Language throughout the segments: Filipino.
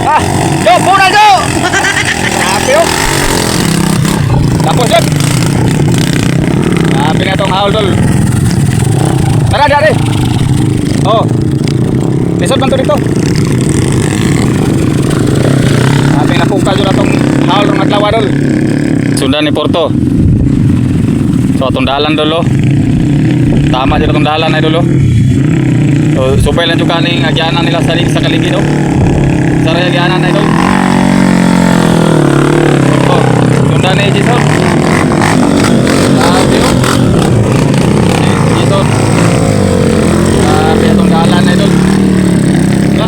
Ah, yo, puna yo. Grabe oh. Tapos yun. Grabe na itong haul dol. Tara, dari. Oh. Lisod man to dito. Grabe na pungkal yun itong haul ng adlaw dol. Sundan ni Porto. So itong dalan dol oh. Tama dito itong dalan ay dol oh. So subay lang yung kaning agyanan nila sa kaligid oh. Saray agyanan ay dol. Porto. Sundan ni Jason. Grabe oh. Jason. Grabe itong dalan ay dol. Diba?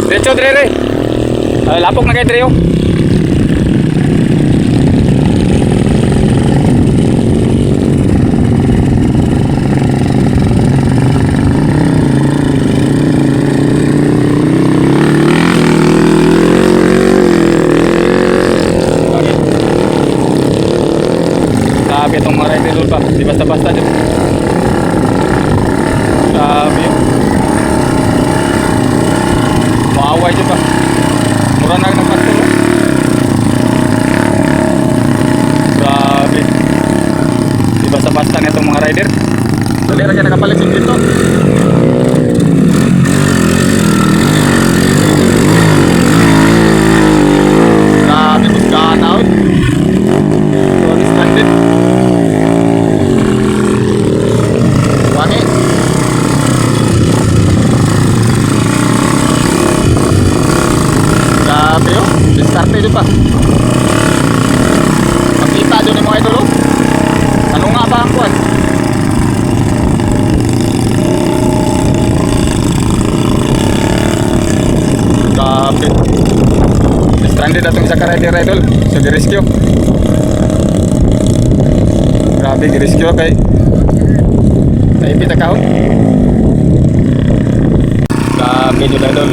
Diretso dire. Lapok na kay Trio. Grabe itong mga rider doon pa. Di basta-basta dyan. Grabe yun. Maaway dyan pa. Mura na ng pastor. Grabe. Di basta-basta na itong mga rider. Dali rin siya nakapalit yung dito. Grabe kung ganaw. Sorry, standard. Wangi. Grabe yun. Diskarte dyan pa. Makita dyan yung mga idol oh. Ano nga ba ang kuwan? Grabe. Stranded na itong isa ka-rider idol. So di-rescue. Grabe di-rescue kay naipit ang kahon. Grabe dyan idol.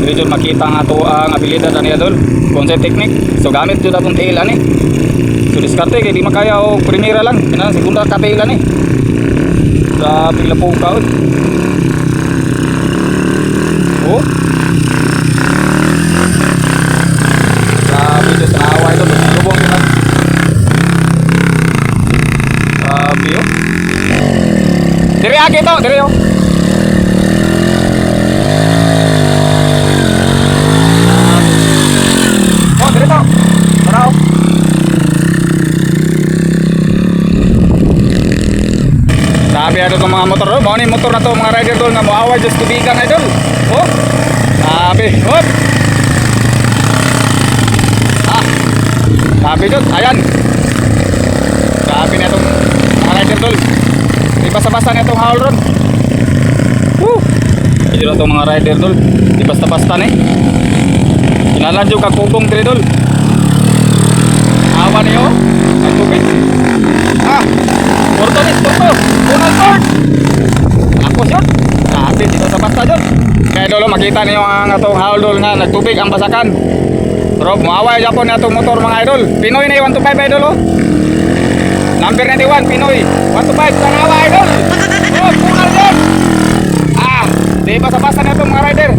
Dito makita nga ito ang abilidad ani idol. Concept technique. So gamit dyan itong tailan eh. So diskarte kaya di makaya o primera lang. Kailangan segunda ka tailan eh. Grabe lapong kahon. Oh. Grabe dyan sa nawa idol. Lubong dyan. Grabe yun. Diri agi ito. Diri yun. Oh, diri ito. Taraw. Sabi ano itong mga motor. Oh, mga motor na ito. Mga rider doon nga muaway just tubigan idol. Oh. Sabi. Oh. Sabi doon. Ayan. Sabi na itong mga rider doon. Di basta-basta na itong haul ron. Woo. Hindi lang itong mga rider doon. Di basta-basta na eh. Kinalan yung kakubong diri doon. Awa niyo. Ang tubig. Porto ni. Porto. Unang port. Ako yun. Sabi dito sa basta doon. Kaya doon makita niyo ang itong haul doon nga. Nagtubig ang basakan. Pero muaway dyan po na itong motor mga idol. Pinoy na 125 idol oh. Number 91 Pinoy 125 sa nawa idol. Oh, punal din. Di basta-basta na itong mga rider.